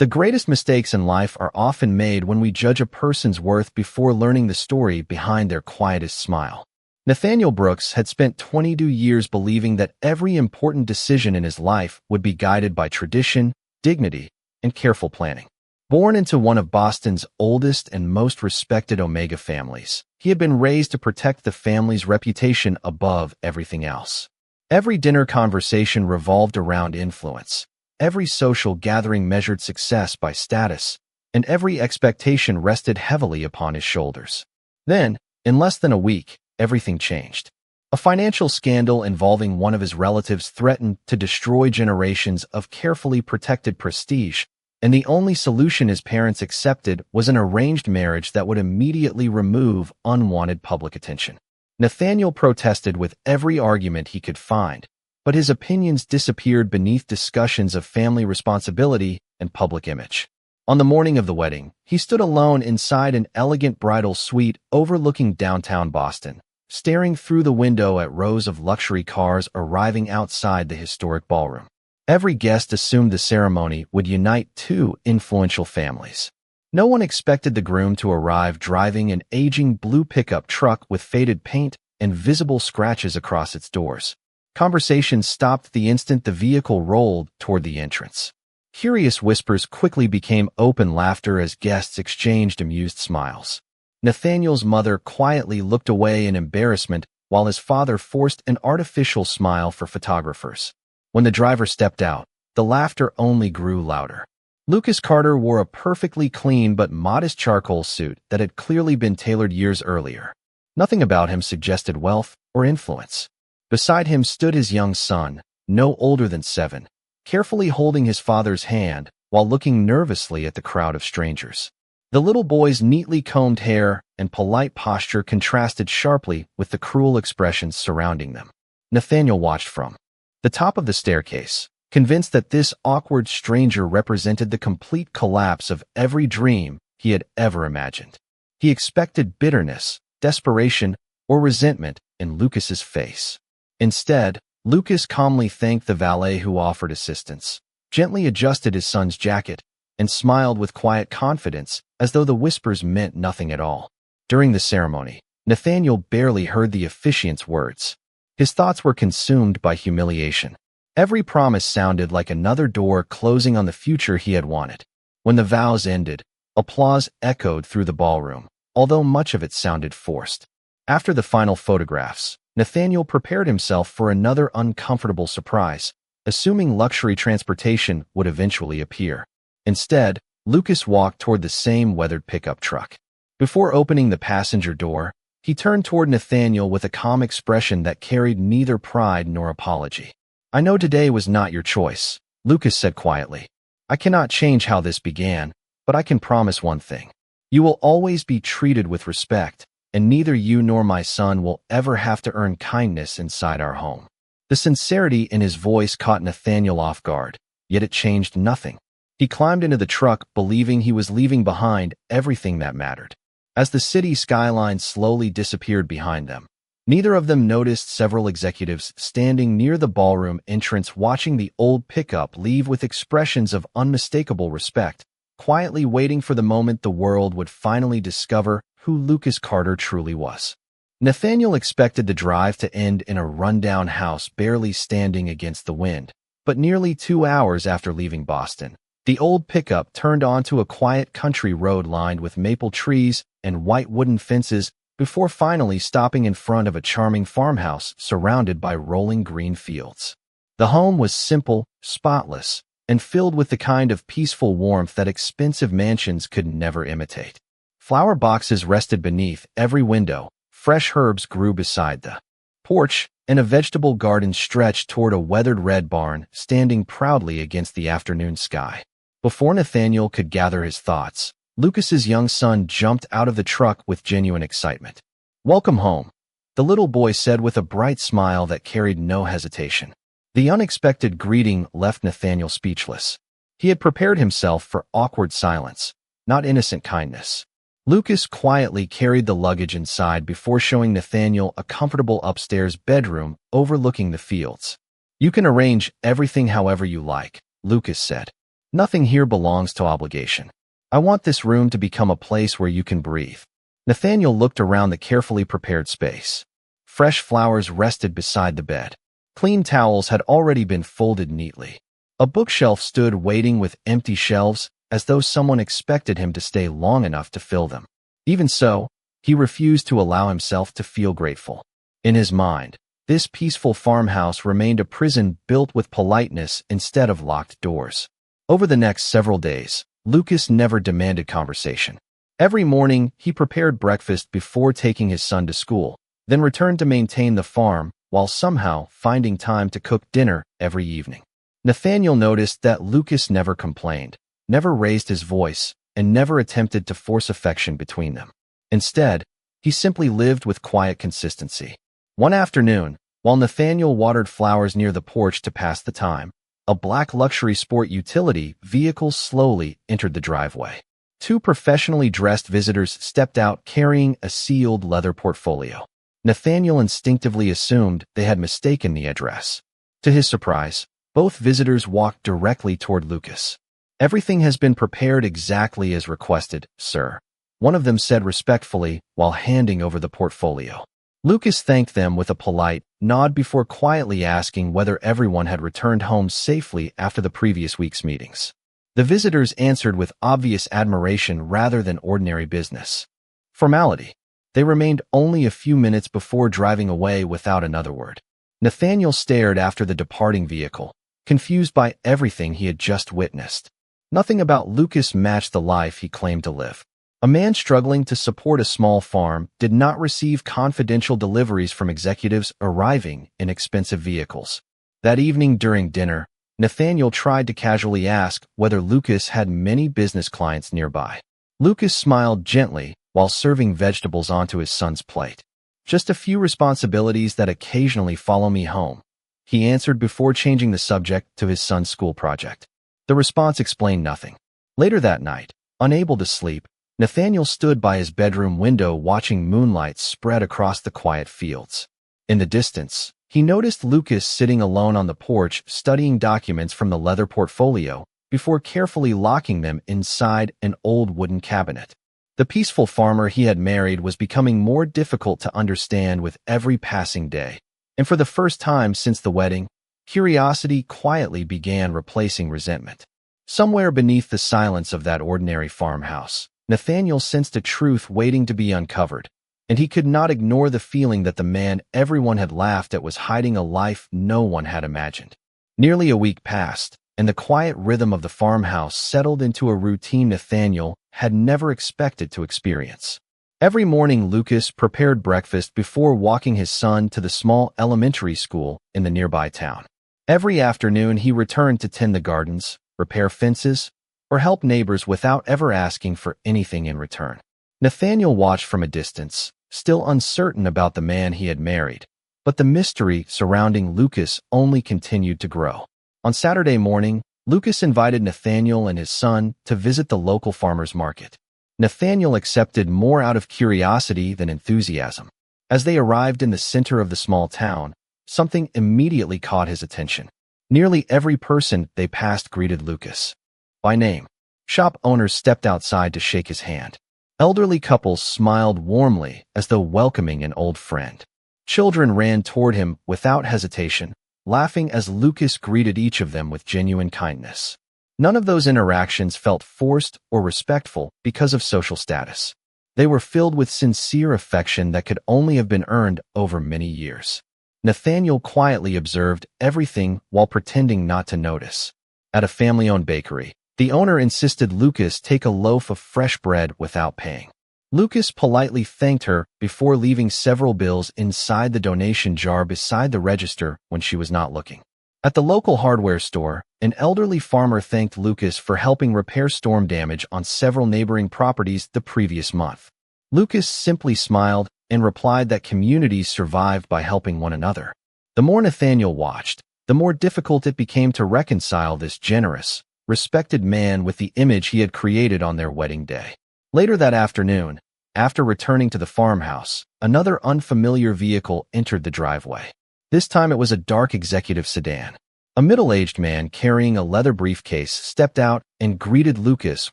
The greatest mistakes in life are often made when we judge a person's worth before learning the story behind their quietest smile. Nathaniel Brooks had spent 22 years believing that every important decision in his life would be guided by tradition, dignity, and careful planning. Born into one of Boston's oldest and most respected Omega families, he had been raised to protect the family's reputation above everything else. Every dinner conversation revolved around influence. Every social gathering measured success by status, and every expectation rested heavily upon his shoulders. Then, in less than a week, everything changed. A financial scandal involving one of his relatives threatened to destroy generations of carefully protected prestige, and the only solution his parents accepted was an arranged marriage that would immediately remove unwanted public attention. Nathaniel protested with every argument he could find, but his opinions disappeared beneath discussions of family responsibility and public image. On the morning of the wedding, he stood alone inside an elegant bridal suite overlooking downtown Boston, staring through the window at rows of luxury cars arriving outside the historic ballroom. Every guest assumed the ceremony would unite two influential families. No one expected the groom to arrive driving an aging blue pickup truck with faded paint and visible scratches across its doors. Conversation stopped the instant the vehicle rolled toward the entrance. Curious whispers quickly became open laughter as guests exchanged amused smiles. Nathaniel's mother quietly looked away in embarrassment while his father forced an artificial smile for photographers. When the driver stepped out, the laughter only grew louder. Lucas Carter wore a perfectly clean but modest charcoal suit that had clearly been tailored years earlier. Nothing about him suggested wealth or influence. Beside him stood his young son, no older than 7, carefully holding his father's hand while looking nervously at the crowd of strangers. The little boy's neatly combed hair and polite posture contrasted sharply with the cruel expressions surrounding them. Nathaniel watched from the top of the staircase, convinced that this awkward stranger represented the complete collapse of every dream he had ever imagined. He expected bitterness, desperation, or resentment in Lucas's face. Instead, Lucas calmly thanked the valet who offered assistance, gently adjusted his son's jacket, and smiled with quiet confidence as though the whispers meant nothing at all. During the ceremony, Nathaniel barely heard the officiant's words. His thoughts were consumed by humiliation. Every promise sounded like another door closing on the future he had wanted. When the vows ended, applause echoed through the ballroom, although much of it sounded forced. After the final photographs, Nathaniel prepared himself for another uncomfortable surprise, assuming luxury transportation would eventually appear. Instead, Lucas walked toward the same weathered pickup truck. Before opening the passenger door, he turned toward Nathaniel with a calm expression that carried neither pride nor apology. "I know today was not your choice," Lucas said quietly. "I cannot change how this began, but I can promise one thing. You will always be treated with respect, and neither you nor my son will ever have to earn kindness inside our home." The sincerity in his voice caught Nathaniel off guard, yet it changed nothing. He climbed into the truck believing he was leaving behind everything that mattered. As the city skyline slowly disappeared behind them, neither of them noticed several executives standing near the ballroom entrance watching the old pickup leave with expressions of unmistakable respect, quietly waiting for the moment the world would finally discover who Lucas Carter truly was. Nathaniel expected the drive to end in a rundown house barely standing against the wind, but nearly 2 hours after leaving Boston, the old pickup turned onto a quiet country road lined with maple trees and white wooden fences before finally stopping in front of a charming farmhouse surrounded by rolling green fields. The home was simple, spotless, and filled with the kind of peaceful warmth that expensive mansions could never imitate. Flower boxes rested beneath every window, fresh herbs grew beside the porch, and a vegetable garden stretched toward a weathered red barn standing proudly against the afternoon sky. Before Nathaniel could gather his thoughts, Lucas's young son jumped out of the truck with genuine excitement. "Welcome home," the little boy said with a bright smile that carried no hesitation. The unexpected greeting left Nathaniel speechless. He had prepared himself for awkward silence, not innocent kindness. Lucas quietly carried the luggage inside before showing Nathaniel a comfortable upstairs bedroom overlooking the fields. "You can arrange everything however you like," Lucas said. Nothing here belongs to obligation. I want this room to become a place where you can breathe. Nathaniel looked around the carefully prepared space. Fresh flowers rested beside the bed. Clean towels had already been folded neatly. A bookshelf stood waiting with empty shelves, as though someone expected him to stay long enough to fill them. Even so, he refused to allow himself to feel grateful. In his mind, this peaceful farmhouse remained a prison built with politeness instead of locked doors. Over the next several days, Lucas never demanded conversation. Every morning, he prepared breakfast before taking his son to school, then returned to maintain the farm while somehow finding time to cook dinner every evening. Nathaniel noticed that Lucas never complained, never raised his voice, and never attempted to force affection between them. Instead, he simply lived with quiet consistency. One afternoon, while Nathaniel watered flowers near the porch to pass the time, a black luxury sport utility vehicle slowly entered the driveway. Two professionally dressed visitors stepped out carrying a sealed leather portfolio. Nathaniel instinctively assumed they had mistaken the address. To his surprise, both visitors walked directly toward Lucas. "Everything has been prepared exactly as requested, sir," one of them said respectfully while handing over the portfolio. Lucas thanked them with a polite nod before quietly asking whether everyone had returned home safely after the previous week's meetings. The visitors answered with obvious admiration rather than ordinary business. Formality. They remained only a few minutes before driving away without another word. Nathaniel stared after the departing vehicle, confused by everything he had just witnessed. Nothing about Lucas matched the life he claimed to live. A man struggling to support a small farm did not receive confidential deliveries from executives arriving in expensive vehicles. That evening during dinner, Nathaniel tried to casually ask whether Lucas had many business clients nearby. Lucas smiled gently while serving vegetables onto his son's plate. "Just a few responsibilities that occasionally follow me home," he answered before changing the subject to his son's school project. The response explained nothing. Later that night, unable to sleep, Nathaniel stood by his bedroom window watching moonlight spread across the quiet fields. In the distance, he noticed Lucas sitting alone on the porch studying documents from the leather portfolio before carefully locking them inside an old wooden cabinet. The peaceful farmer he had married was becoming more difficult to understand with every passing day, and for the first time since the wedding, curiosity quietly began replacing resentment. Somewhere beneath the silence of that ordinary farmhouse, Nathaniel sensed a truth waiting to be uncovered, and he could not ignore the feeling that the man everyone had laughed at was hiding a life no one had imagined. Nearly a week passed, and the quiet rhythm of the farmhouse settled into a routine Nathaniel had never expected to experience. Every morning, Lucas prepared breakfast before walking his son to the small elementary school in the nearby town. Every afternoon, he returned to tend the gardens, repair fences, or help neighbors without ever asking for anything in return. Nathaniel watched from a distance, still uncertain about the man he had married, but the mystery surrounding Lucas only continued to grow. On Saturday morning, Lucas invited Nathaniel and his son to visit the local farmer's market. Nathaniel accepted more out of curiosity than enthusiasm. As they arrived in the center of the small town, something immediately caught his attention. Nearly every person they passed greeted Lucas by name. Shop owners stepped outside to shake his hand. Elderly couples smiled warmly as though welcoming an old friend. Children ran toward him without hesitation, laughing as Lucas greeted each of them with genuine kindness. None of those interactions felt forced or respectful because of social status. They were filled with sincere affection that could only have been earned over many years. Nathaniel quietly observed everything while pretending not to notice. At a family-owned bakery, the owner insisted Lucas take a loaf of fresh bread without paying. Lucas politely thanked her before leaving several bills inside the donation jar beside the register when she was not looking. At the local hardware store, an elderly farmer thanked Lucas for helping repair storm damage on several neighboring properties the previous month. Lucas simply smiled and replied that communities survived by helping one another. The more Nathaniel watched, the more difficult it became to reconcile this generous, respected man with the image he had created on their wedding day. Later that afternoon, after returning to the farmhouse, another unfamiliar vehicle entered the driveway. This time it was a dark executive sedan. A middle-aged man carrying a leather briefcase stepped out and greeted Lucas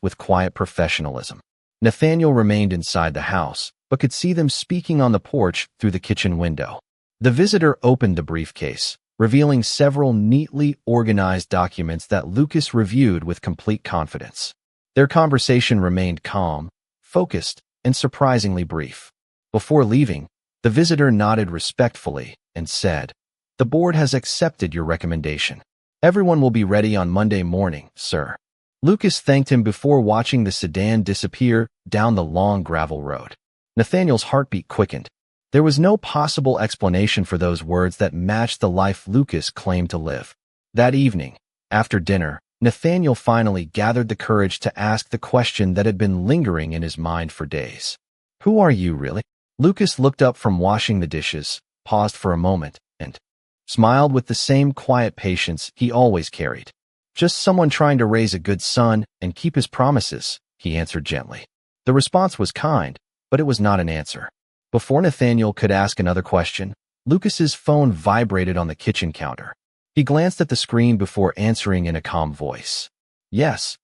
with quiet professionalism. Nathaniel remained inside the house, but could see them speaking on the porch through the kitchen window. The visitor opened the briefcase, revealing several neatly organized documents that Lucas reviewed with complete confidence. Their conversation remained calm, focused, and surprisingly brief. Before leaving, the visitor nodded respectfully and said, "The board has accepted your recommendation. Everyone will be ready on Monday morning, sir." Lucas thanked him before watching the sedan disappear down the long gravel road. Nathaniel's heartbeat quickened. There was no possible explanation for those words that matched the life Lucas claimed to live. That evening, after dinner, Nathaniel finally gathered the courage to ask the question that had been lingering in his mind for days. "Who are you, really?" Lucas looked up from washing the dishes, paused for a moment, and smiled with the same quiet patience he always carried. "Just someone trying to raise a good son and keep his promises," he answered gently. The response was kind, but it was not an answer. Before Nathaniel could ask another question, Lucas's phone vibrated on the kitchen counter. He glanced at the screen before answering in a calm voice. "Yes."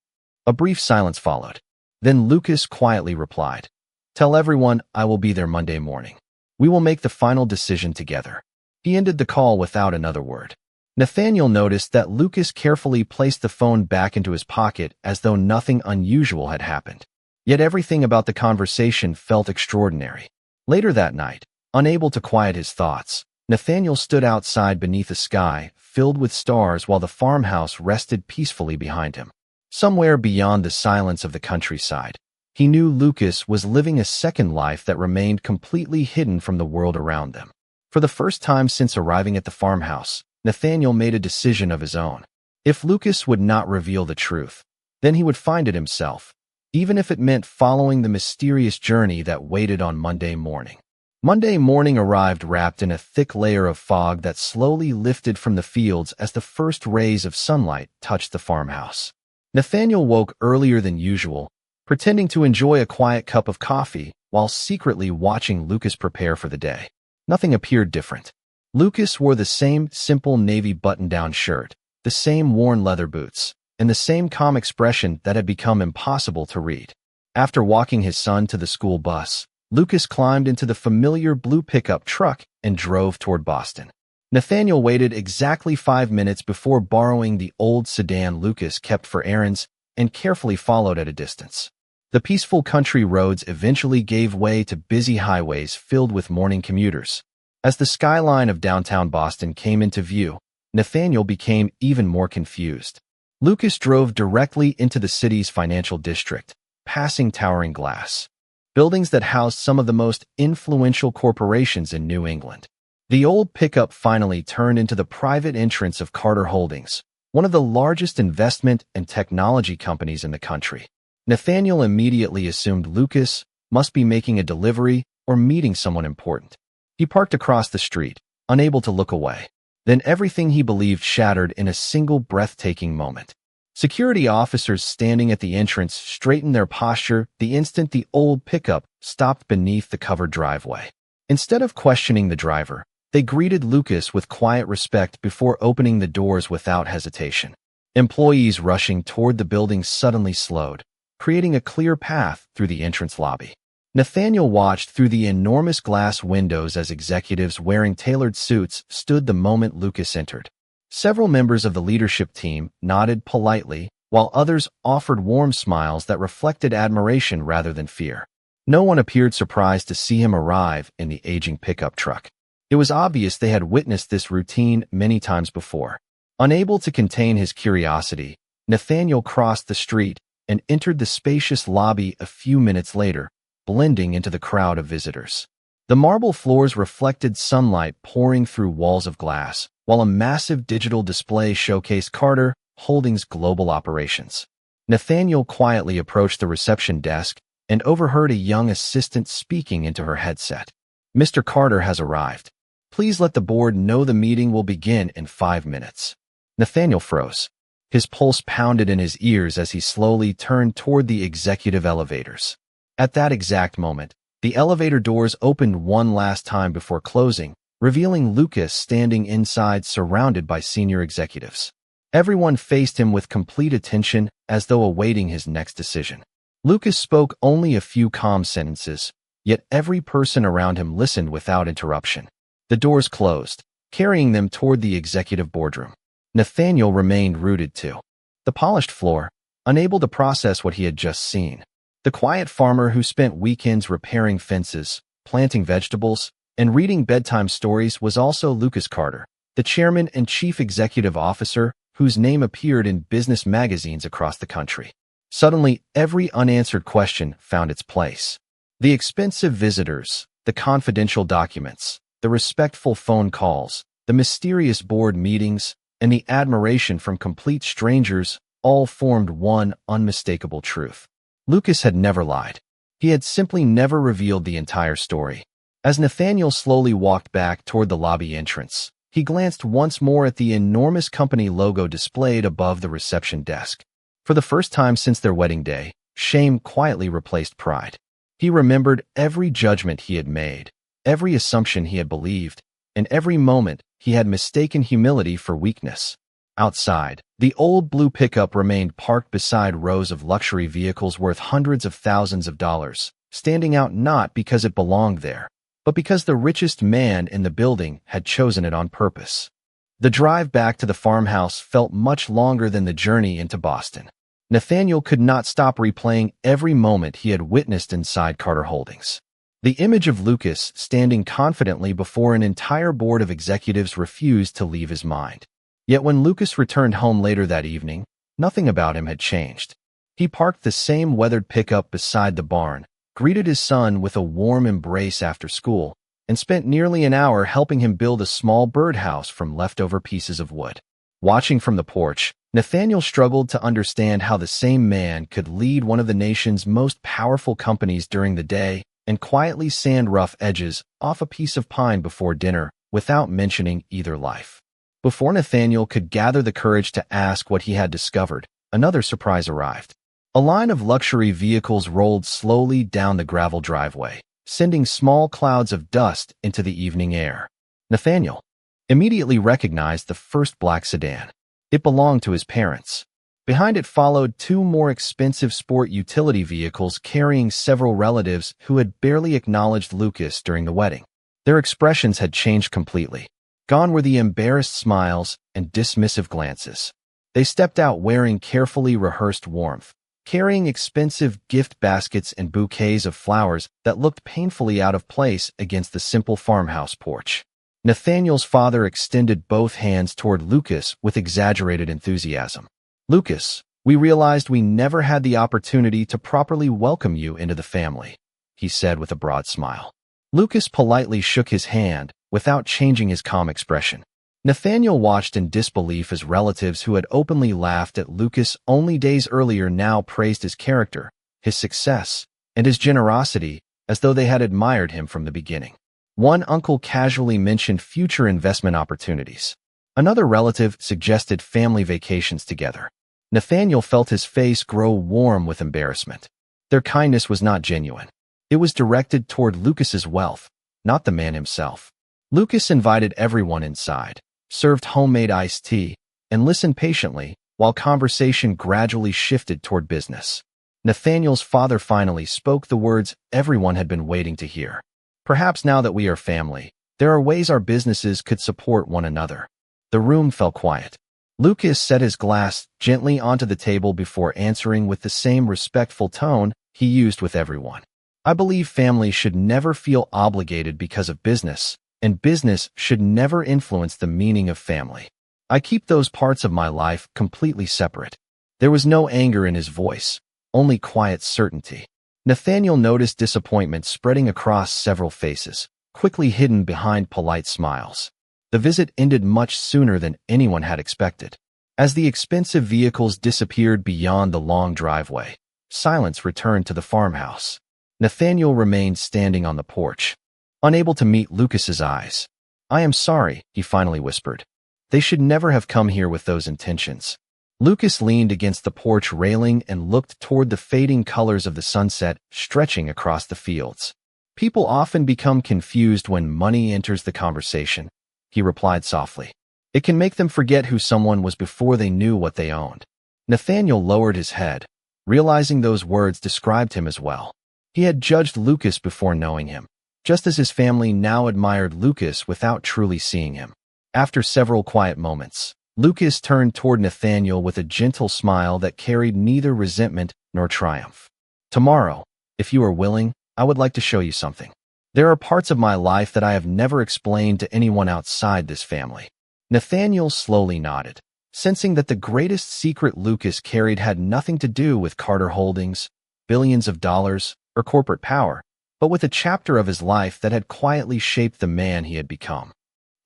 A brief silence followed. Then Lucas quietly replied, "Tell everyone I will be there Monday morning. We will make the final decision together." He ended the call without another word. Nathaniel noticed that Lucas carefully placed the phone back into his pocket as though nothing unusual had happened. Yet everything about the conversation felt extraordinary. Later that night, unable to quiet his thoughts, Nathaniel stood outside beneath a sky filled with stars while the farmhouse rested peacefully behind him. Somewhere beyond the silence of the countryside, he knew Lucas was living a second life that remained completely hidden from the world around them. For the first time since arriving at the farmhouse, Nathaniel made a decision of his own. If Lucas would not reveal the truth, then he would find it himself, even if it meant following the mysterious journey that waited on Monday morning. Monday morning arrived wrapped in a thick layer of fog that slowly lifted from the fields as the first rays of sunlight touched the farmhouse. Nathaniel woke earlier than usual, pretending to enjoy a quiet cup of coffee while secretly watching Lucas prepare for the day. Nothing appeared different. Lucas wore the same simple navy button-down shirt, the same worn leather boots, and the same calm expression that had become impossible to read. After walking his son to the school bus, Lucas climbed into the familiar blue pickup truck and drove toward Boston. Nathaniel waited exactly 5 minutes before borrowing the old sedan Lucas kept for errands and carefully followed at a distance. The peaceful country roads eventually gave way to busy highways filled with morning commuters. As the skyline of downtown Boston came into view, Nathaniel became even more confused. Lucas drove directly into the city's financial district, passing towering glass buildings that housed some of the most influential corporations in New England. The old pickup finally turned into the private entrance of Carter Holdings, one of the largest investment and technology companies in the country. Nathaniel immediately assumed Lucas must be making a delivery or meeting someone important. He parked across the street, unable to look away. Then everything he believed shattered in a single breathtaking moment. Security officers standing at the entrance straightened their posture the instant the old pickup stopped beneath the covered driveway. Instead of questioning the driver, they greeted Lucas with quiet respect before opening the doors without hesitation. Employees rushing toward the building suddenly slowed, creating a clear path through the entrance lobby. Nathaniel watched through the enormous glass windows as executives wearing tailored suits stood the moment Lucas entered. Several members of the leadership team nodded politely, while others offered warm smiles that reflected admiration rather than fear. No one appeared surprised to see him arrive in the aging pickup truck. It was obvious they had witnessed this routine many times before. Unable to contain his curiosity, Nathaniel crossed the street and entered the spacious lobby a few minutes later, blending into the crowd of visitors. The marble floors reflected sunlight pouring through walls of glass, while a massive digital display showcased Carter Holdings' global operations. Nathaniel quietly approached the reception desk and overheard a young assistant speaking into her headset. "Mr. Carter has arrived. Please let the board know the meeting will begin in 5 minutes." Nathaniel froze. His pulse pounded in his ears as he slowly turned toward the executive elevators. At that exact moment, the elevator doors opened one last time before closing, revealing Lucas standing inside surrounded by senior executives. Everyone faced him with complete attention as though awaiting his next decision. Lucas spoke only a few calm sentences, yet every person around him listened without interruption. The doors closed, carrying them toward the executive boardroom. Nathaniel remained rooted to the polished floor, unable to process what he had just seen. The quiet farmer who spent weekends repairing fences, planting vegetables, and reading bedtime stories was also Lucas Carter, the chairman and chief executive officer whose name appeared in business magazines across the country. Suddenly, every unanswered question found its place. The expensive visitors, the confidential documents, the respectful phone calls, the mysterious board meetings, and the admiration from complete strangers all formed one unmistakable truth. Lucas had never lied. He had simply never revealed the entire story. As Nathaniel slowly walked back toward the lobby entrance, he glanced once more at the enormous company logo displayed above the reception desk. For the first time since their wedding day, shame quietly replaced pride. He remembered every judgment he had made, every assumption he had believed, and every moment he had mistaken humility for weakness. Outside, the old blue pickup remained parked beside rows of luxury vehicles worth hundreds of thousands of dollars, standing out not because it belonged there, but because the richest man in the building had chosen it on purpose. The drive back to the farmhouse felt much longer than the journey into Boston. Nathaniel could not stop replaying every moment he had witnessed inside Carter Holdings. The image of Lucas standing confidently before an entire board of executives refused to leave his mind. Yet when Lucas returned home later that evening, nothing about him had changed. He parked the same weathered pickup beside the barn, greeted his son with a warm embrace after school, and spent nearly an hour helping him build a small birdhouse from leftover pieces of wood. Watching from the porch, Nathaniel struggled to understand how the same man could lead one of the nation's most powerful companies during the day and quietly sand rough edges off a piece of pine before dinner without mentioning either life. Before Nathaniel could gather the courage to ask what he had discovered, another surprise arrived. A line of luxury vehicles rolled slowly down the gravel driveway, sending small clouds of dust into the evening air. Nathaniel immediately recognized the first black sedan. It belonged to his parents. Behind it followed two more expensive sport utility vehicles carrying several relatives who had barely acknowledged Lucas during the wedding. Their expressions had changed completely. Gone were the embarrassed smiles and dismissive glances. They stepped out wearing carefully rehearsed warmth, carrying expensive gift baskets and bouquets of flowers that looked painfully out of place against the simple farmhouse porch. Nathaniel's father extended both hands toward Lucas with exaggerated enthusiasm. "Lucas, we realized we never had the opportunity to properly welcome you into the family," he said with a broad smile. Lucas politely shook his hand without changing his calm expression. Nathaniel watched in disbelief as relatives who had openly laughed at Lucas only days earlier now praised his character, his success, and his generosity as though they had admired him from the beginning. One uncle casually mentioned future investment opportunities. Another relative suggested family vacations together. Nathaniel felt his face grow warm with embarrassment. Their kindness was not genuine. It was directed toward Lucas's wealth, not the man himself. Lucas invited everyone inside, served homemade iced tea, and listened patiently while conversation gradually shifted toward business. Nathaniel's father finally spoke the words everyone had been waiting to hear. "Perhaps now that we are family, there are ways our businesses could support one another." The room fell quiet. Lucas set his glass gently onto the table before answering with the same respectful tone he used with everyone. "I believe families should never feel obligated because of business, and business should never influence the meaning of family. I keep those parts of my life completely separate." There was no anger in his voice, only quiet certainty. Nathaniel noticed disappointment spreading across several faces, quickly hidden behind polite smiles. The visit ended much sooner than anyone had expected. As the expensive vehicles disappeared beyond the long driveway, silence returned to the farmhouse. Nathaniel remained standing on the porch, unable to meet Lucas's eyes. "I am sorry," he finally whispered. "They should never have come here with those intentions." Lucas leaned against the porch railing and looked toward the fading colors of the sunset stretching across the fields. People often become confused when money enters the conversation, he replied softly. It can make them forget who someone was before they knew what they owned. Nathaniel lowered his head, realizing those words described him as well. He had judged Lucas before knowing him, just as his family now admired Lucas without truly seeing him. After several quiet moments, Lucas turned toward Nathaniel with a gentle smile that carried neither resentment nor triumph. Tomorrow, if you are willing, I would like to show you something. There are parts of my life that I have never explained to anyone outside this family. Nathaniel slowly nodded, sensing that the greatest secret Lucas carried had nothing to do with Carter Holdings, billions of dollars, or corporate power, but with a chapter of his life that had quietly shaped the man he had become.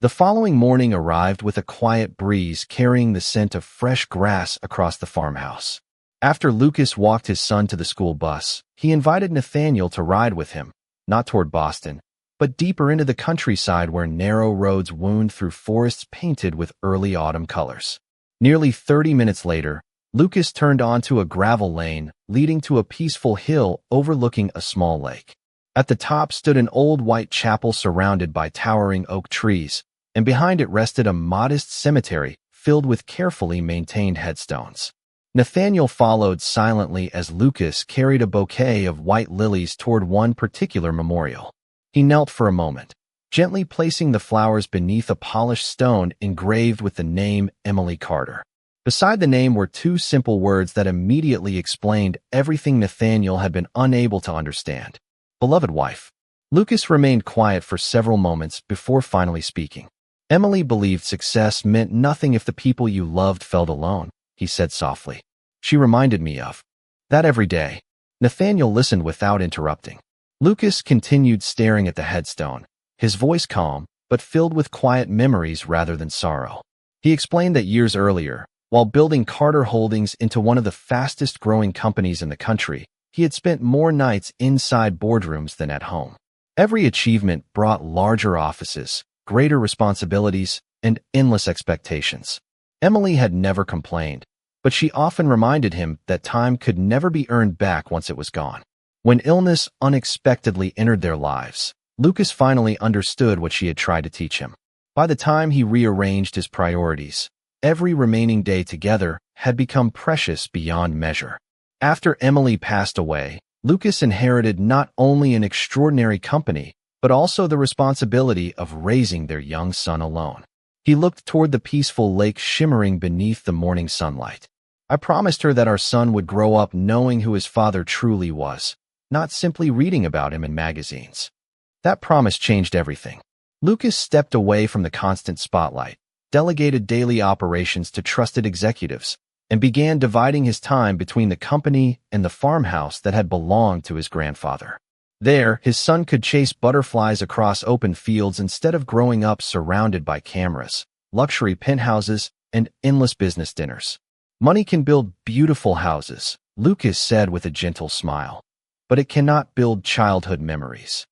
The following morning arrived with a quiet breeze carrying the scent of fresh grass across the farmhouse. After Lucas walked his son to the school bus, he invited Nathaniel to ride with him, not toward Boston, but deeper into the countryside where narrow roads wound through forests painted with early autumn colors. Nearly 30 minutes later, Lucas turned onto a gravel lane leading to a peaceful hill overlooking a small lake. At the top stood an old white chapel surrounded by towering oak trees, and behind it rested a modest cemetery filled with carefully maintained headstones. Nathaniel followed silently as Lucas carried a bouquet of white lilies toward one particular memorial. He knelt for a moment, gently placing the flowers beneath a polished stone engraved with the name Emily Carter. Beside the name were two simple words that immediately explained everything Nathaniel had been unable to understand. Beloved wife. Lucas remained quiet for several moments before finally speaking. Emily believed success meant nothing if the people you loved felt alone, he said softly. She reminded me of that every day. Nathaniel listened without interrupting. Lucas continued staring at the headstone, his voice calm, but filled with quiet memories rather than sorrow. He explained that years earlier, while building Carter Holdings into one of the fastest-growing companies in the country, he had spent more nights inside boardrooms than at home. Every achievement brought larger offices, greater responsibilities, and endless expectations. Emily had never complained, but she often reminded him that time could never be earned back once it was gone. When illness unexpectedly entered their lives, Lucas finally understood what she had tried to teach him. By the time he rearranged his priorities, every remaining day together had become precious beyond measure. After Emily passed away, Lucas inherited not only an extraordinary company, but also the responsibility of raising their young son alone. He looked toward the peaceful lake shimmering beneath the morning sunlight. I promised her that our son would grow up knowing who his father truly was, not simply reading about him in magazines. That promise changed everything. Lucas stepped away from the constant spotlight, delegated daily operations to trusted executives, and began dividing his time between the company and the farmhouse that had belonged to his grandfather. There, his son could chase butterflies across open fields instead of growing up surrounded by cameras, luxury penthouses, and endless business dinners. Money can build beautiful houses, Lucas said with a gentle smile, but it cannot build childhood memories.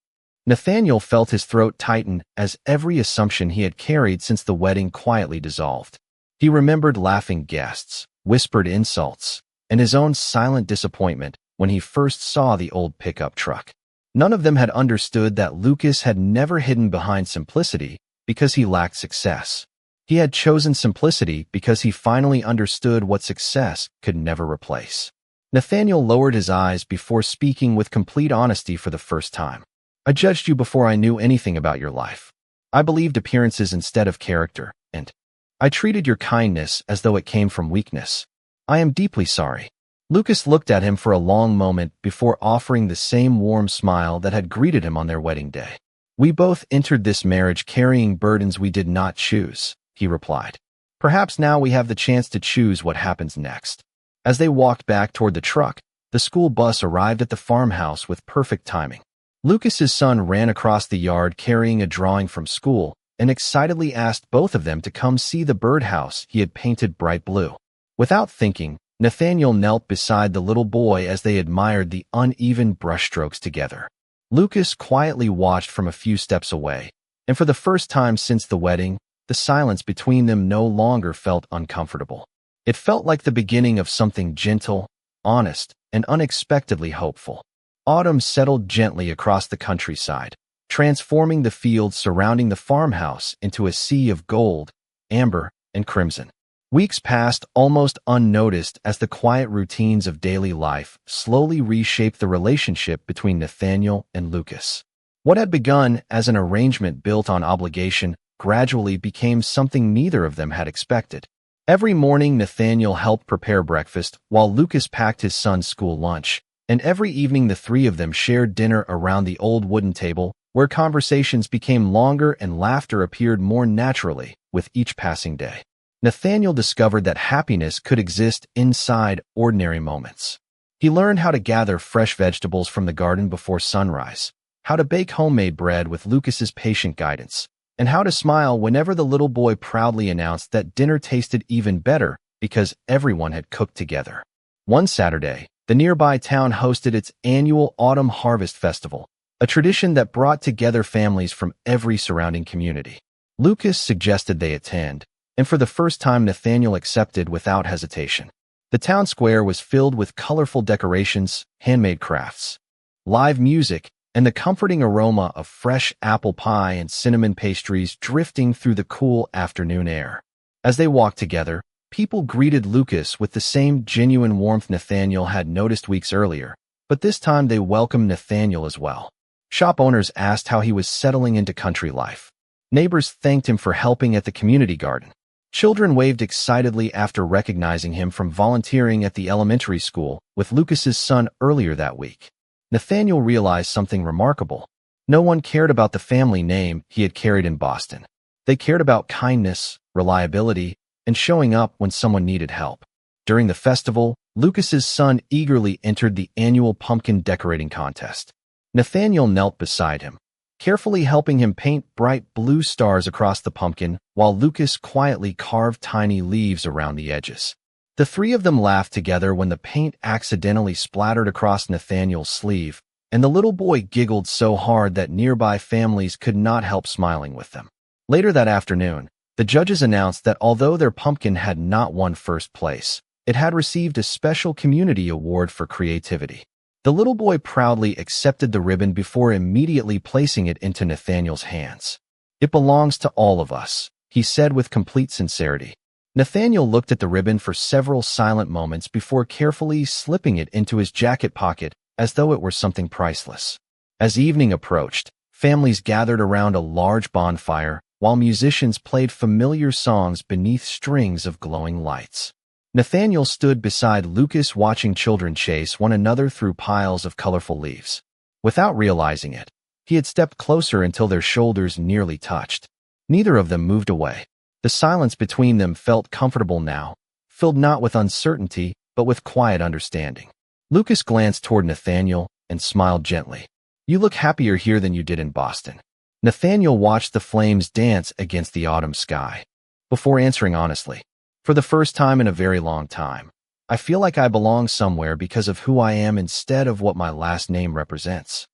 Nathaniel felt his throat tighten as every assumption he had carried since the wedding quietly dissolved. He remembered laughing guests, whispered insults, and his own silent disappointment when he first saw the old pickup truck. None of them had understood that Lucas had never hidden behind simplicity because he lacked success. He had chosen simplicity because he finally understood what success could never replace. Nathaniel lowered his eyes before speaking with complete honesty for the first time. I judged you before I knew anything about your life. I believed appearances instead of character, and I treated your kindness as though it came from weakness. I am deeply sorry. Lucas looked at him for a long moment before offering the same warm smile that had greeted him on their wedding day. We both entered this marriage carrying burdens we did not choose, he replied. Perhaps now we have the chance to choose what happens next. As they walked back toward the truck, the school bus arrived at the farmhouse with perfect timing. Lucas's son ran across the yard carrying a drawing from school and excitedly asked both of them to come see the birdhouse he had painted bright blue. Without thinking, Nathaniel knelt beside the little boy as they admired the uneven brushstrokes together. Lucas quietly watched from a few steps away, and for the first time since the wedding, the silence between them no longer felt uncomfortable. It felt like the beginning of something gentle, honest, and unexpectedly hopeful. Autumn settled gently across the countryside, transforming the fields surrounding the farmhouse into a sea of gold, amber, and crimson. Weeks passed almost unnoticed as the quiet routines of daily life slowly reshaped the relationship between Nathaniel and Lucas. What had begun as an arrangement built on obligation gradually became something neither of them had expected. Every morning, Nathaniel helped prepare breakfast while Lucas packed his son's school lunch, and every evening the three of them shared dinner around the old wooden table, where conversations became longer and laughter appeared more naturally with each passing day. Nathaniel discovered that happiness could exist inside ordinary moments. He learned how to gather fresh vegetables from the garden before sunrise, how to bake homemade bread with Lucas's patient guidance, and how to smile whenever the little boy proudly announced that dinner tasted even better because everyone had cooked together. One Saturday, the nearby town hosted its annual Autumn Harvest Festival, a tradition that brought together families from every surrounding community. Lucas suggested they attend, and for the first time Nathaniel accepted without hesitation. The town square was filled with colorful decorations, handmade crafts, live music, and the comforting aroma of fresh apple pie and cinnamon pastries drifting through the cool afternoon air. As they walked together, people greeted Lucas with the same genuine warmth Nathaniel had noticed weeks earlier, but this time they welcomed Nathaniel as well. Shop owners asked how he was settling into country life. Neighbors thanked him for helping at the community garden. Children waved excitedly after recognizing him from volunteering at the elementary school with Lucas's son earlier that week. Nathaniel realized something remarkable. No one cared about the family name he had carried in Boston. They cared about kindness, reliability, and showing up when someone needed help. During the festival, Lucas's son eagerly entered the annual pumpkin decorating contest. Nathaniel knelt beside him, carefully helping him paint bright blue stars across the pumpkin while Lucas quietly carved tiny leaves around the edges. The three of them laughed together when the paint accidentally splattered across Nathaniel's sleeve, and the little boy giggled so hard that nearby families could not help smiling with them. Later that afternoon, the judges announced that although their pumpkin had not won first place, it had received a special community award for creativity. The little boy proudly accepted the ribbon before immediately placing it into Nathaniel's hands. "It belongs to all of us," he said with complete sincerity. Nathaniel looked at the ribbon for several silent moments before carefully slipping it into his jacket pocket as though it were something priceless. As evening approached, families gathered around a large bonfire while musicians played familiar songs beneath strings of glowing lights. Nathaniel stood beside Lucas watching children chase one another through piles of colorful leaves. Without realizing it, he had stepped closer until their shoulders nearly touched. Neither of them moved away. The silence between them felt comfortable now, filled not with uncertainty, but with quiet understanding. Lucas glanced toward Nathaniel and smiled gently. "You look happier here than you did in Boston." Nathaniel watched the flames dance against the autumn sky, before answering honestly, "For the first time in a very long time, I feel like I belong somewhere because of who I am instead of what my last name represents."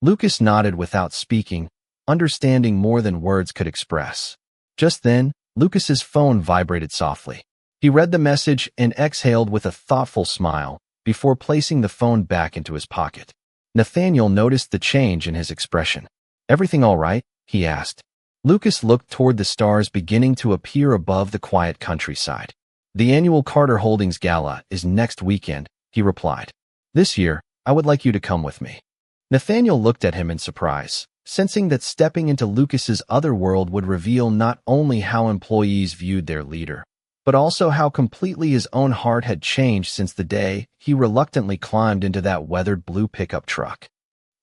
Lucas nodded without speaking, understanding more than words could express. Just then, Lucas's phone vibrated softly. He read the message and exhaled with a thoughtful smile before placing the phone back into his pocket. Nathaniel noticed the change in his expression. "Everything all right?" he asked. Lucas looked toward the stars beginning to appear above the quiet countryside. "The annual Carter Holdings Gala is next weekend," he replied. "This year, I would like you to come with me." Nathaniel looked at him in surprise, sensing that stepping into Lucas's other world would reveal not only how employees viewed their leader, but also how completely his own heart had changed since the day he reluctantly climbed into that weathered blue pickup truck.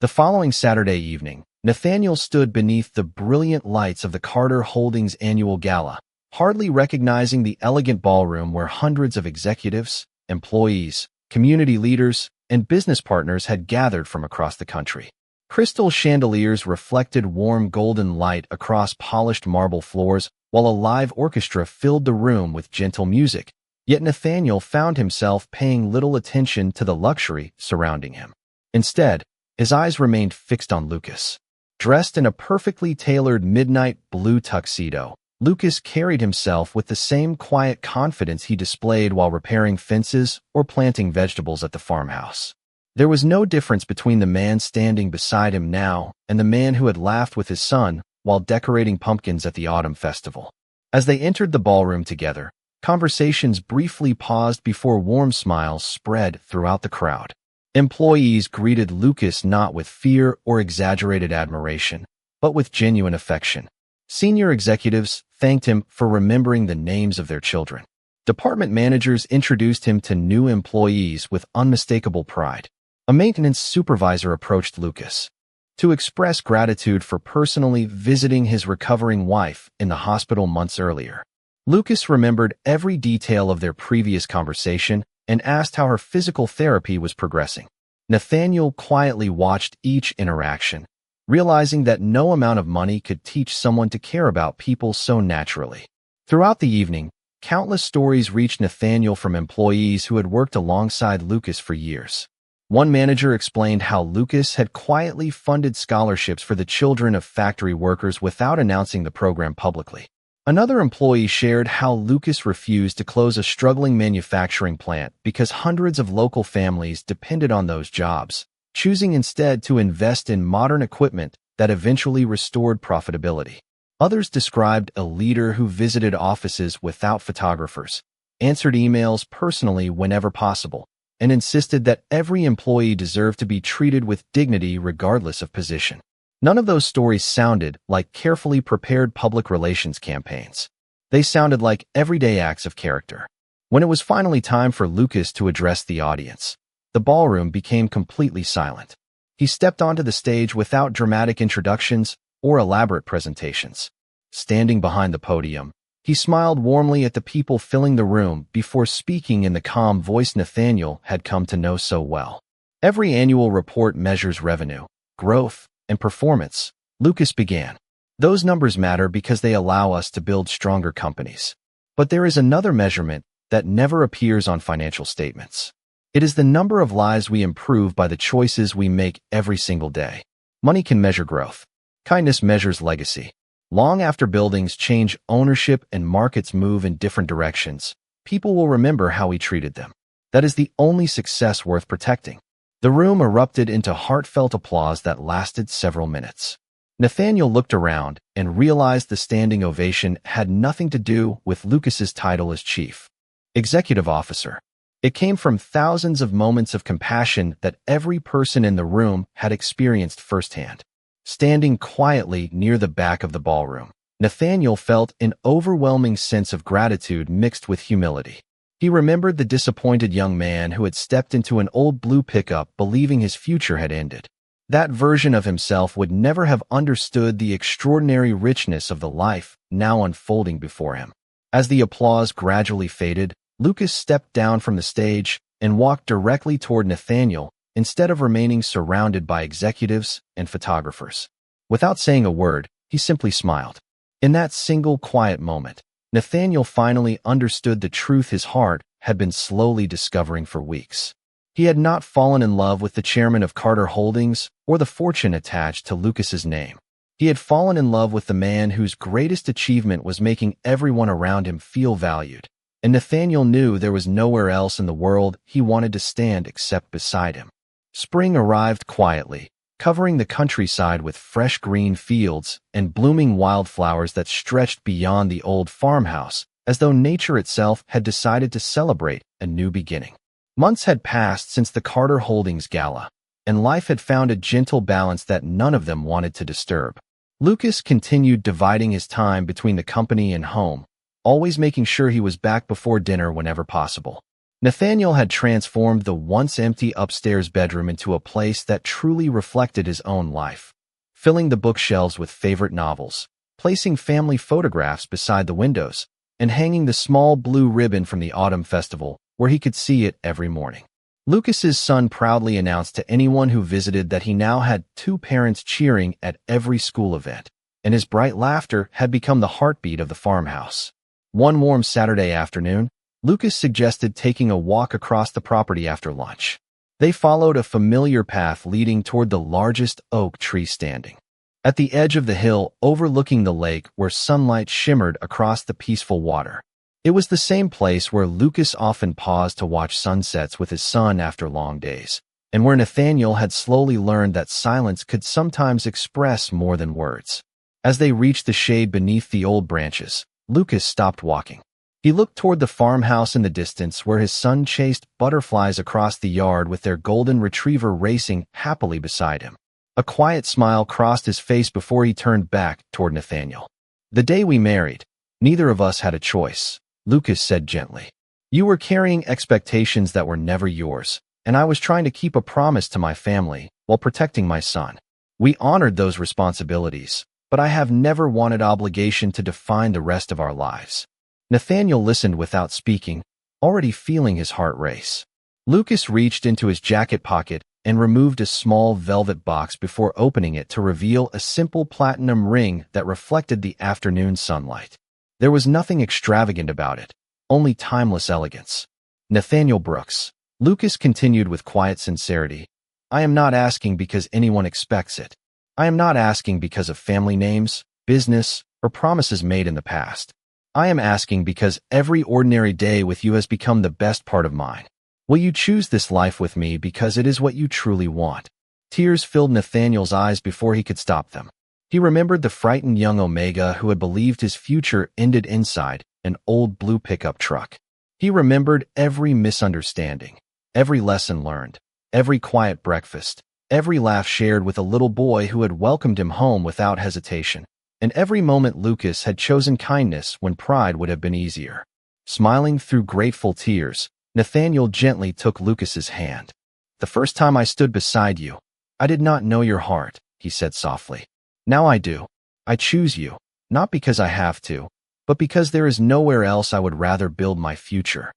The following Saturday evening, Nathaniel stood beneath the brilliant lights of the Carter Holdings annual gala, hardly recognizing the elegant ballroom where hundreds of executives, employees, community leaders, and business partners had gathered from across the country. Crystal chandeliers reflected warm golden light across polished marble floors, while a live orchestra filled the room with gentle music. Yet Nathaniel found himself paying little attention to the luxury surrounding him. Instead, his eyes remained fixed on Lucas. Dressed in a perfectly tailored midnight blue tuxedo, Lucas carried himself with the same quiet confidence he displayed while repairing fences or planting vegetables at the farmhouse. There was no difference between the man standing beside him now and the man who had laughed with his son while decorating pumpkins at the autumn festival. As they entered the ballroom together, conversations briefly paused before warm smiles spread throughout the crowd. Employees greeted Lucas not with fear or exaggerated admiration, but with genuine affection. Senior executives thanked him for remembering the names of their children. Department managers introduced him to new employees with unmistakable pride. A maintenance supervisor approached Lucas to express gratitude for personally visiting his recovering wife in the hospital months earlier. Lucas remembered every detail of their previous conversation and asked how her physical therapy was progressing. Nathaniel quietly watched each interaction, realizing that no amount of money could teach someone to care about people so naturally. Throughout the evening, countless stories reached Nathaniel from employees who had worked alongside Lucas for years. One manager explained how Lucas had quietly funded scholarships for the children of factory workers without announcing the program publicly. Another employee shared how Lucas refused to close a struggling manufacturing plant because hundreds of local families depended on those jobs, choosing instead to invest in modern equipment that eventually restored profitability. Others described a leader who visited offices without photographers, answered emails personally whenever possible, and insisted that every employee deserved to be treated with dignity regardless of position. None of those stories sounded like carefully prepared public relations campaigns. They sounded like everyday acts of character. When it was finally time for Lucas to address the audience, the ballroom became completely silent. He stepped onto the stage without dramatic introductions or elaborate presentations. Standing behind the podium, he smiled warmly at the people filling the room before speaking in the calm voice Nathaniel had come to know so well. Every annual report measures revenue, growth, and performance, Lucas began. Those numbers matter because they allow us to build stronger companies. But there is another measurement that never appears on financial statements. It is the number of lives we improve by the choices we make every single day. Money can measure growth. Kindness measures legacy. Long after buildings change ownership and markets move in different directions, people will remember how we treated them. That is the only success worth protecting. The room erupted into heartfelt applause that lasted several minutes. Nathaniel looked around and realized the standing ovation had nothing to do with Lucas's title as chief executive officer. It came from thousands of moments of compassion that every person in the room had experienced firsthand. Standing quietly near the back of the ballroom, Nathaniel felt an overwhelming sense of gratitude mixed with humility. He remembered the disappointed young man who had stepped into an old blue pickup believing his future had ended. That version of himself would never have understood the extraordinary richness of the life now unfolding before him. As the applause gradually faded, Lucas stepped down from the stage and walked directly toward Nathaniel instead of remaining surrounded by executives and photographers. Without saying a word, he simply smiled. In that single quiet moment, Nathaniel finally understood the truth his heart had been slowly discovering for weeks. He had not fallen in love with the chairman of Carter Holdings or the fortune attached to Lucas's name. He had fallen in love with the man whose greatest achievement was making everyone around him feel valued. And Nathaniel knew there was nowhere else in the world he wanted to stand except beside him. Spring arrived quietly, covering the countryside with fresh green fields and blooming wildflowers that stretched beyond the old farmhouse, as though nature itself had decided to celebrate a new beginning. Months had passed since the Carter Holdings gala, and life had found a gentle balance that none of them wanted to disturb. Lucas continued dividing his time between the company and home, always making sure he was back before dinner whenever possible. Nathaniel had transformed the once empty upstairs bedroom into a place that truly reflected his own life, filling the bookshelves with favorite novels, placing family photographs beside the windows, and hanging the small blue ribbon from the autumn festival where he could see it every morning. Lucas's son proudly announced to anyone who visited that he now had 2 parents cheering at every school event, and his bright laughter had become the heartbeat of the farmhouse. One warm Saturday afternoon, Lucas suggested taking a walk across the property after lunch. They followed a familiar path leading toward the largest oak tree standing at the edge of the hill overlooking the lake where sunlight shimmered across the peaceful water. It was the same place where Lucas often paused to watch sunsets with his son after long days, and where Nathaniel had slowly learned that silence could sometimes express more than words. As they reached the shade beneath the old branches, Lucas stopped walking. He looked toward the farmhouse in the distance where his son chased butterflies across the yard with their golden retriever racing happily beside him. A quiet smile crossed his face before he turned back toward Nathaniel. "The day we married, neither of us had a choice," Lucas said gently. "You were carrying expectations that were never yours, and I was trying to keep a promise to my family while protecting my son. We honored those responsibilities, but I have never wanted obligation to define the rest of our lives." Nathaniel listened without speaking, already feeling his heart race. Lucas reached into his jacket pocket and removed a small velvet box before opening it to reveal a simple platinum ring that reflected the afternoon sunlight. There was nothing extravagant about it, only timeless elegance. "Nathaniel Brooks," Lucas continued with quiet sincerity, "I am not asking because anyone expects it. I am not asking because of family names, business, or promises made in the past. I am asking because every ordinary day with you has become the best part of mine. Will you choose this life with me because it is what you truly want?" Tears filled Nathaniel's eyes before he could stop them. He remembered the frightened young Omega who had believed his future ended inside an old blue pickup truck. He remembered every misunderstanding, every lesson learned, every quiet breakfast, every laugh shared with a little boy who had welcomed him home without hesitation, and every moment Lucas had chosen kindness when pride would have been easier. Smiling through grateful tears, Nathaniel gently took Lucas's hand. "The first time I stood beside you, I did not know your heart," he said softly. "Now I do. I choose you, not because I have to, but because there is nowhere else I would rather build my future."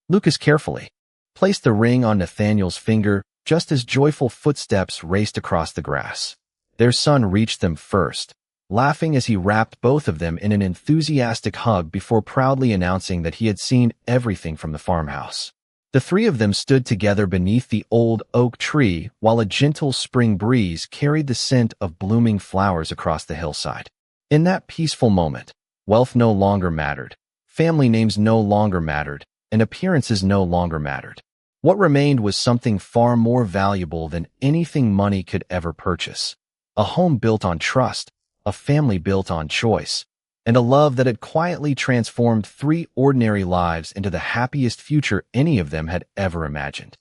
Lucas carefully placed the ring on Nathaniel's finger just as joyful footsteps raced across the grass. Their son reached them first, laughing as he wrapped both of them in an enthusiastic hug before proudly announcing that he had seen everything from the farmhouse. The three of them stood together beneath the old oak tree while a gentle spring breeze carried the scent of blooming flowers across the hillside. In that peaceful moment, wealth no longer mattered, family names no longer mattered, and appearances no longer mattered. What remained was something far more valuable than anything money could ever purchase: a home built on trust, a family built on choice, and a love that had quietly transformed three ordinary lives into the happiest future any of them had ever imagined.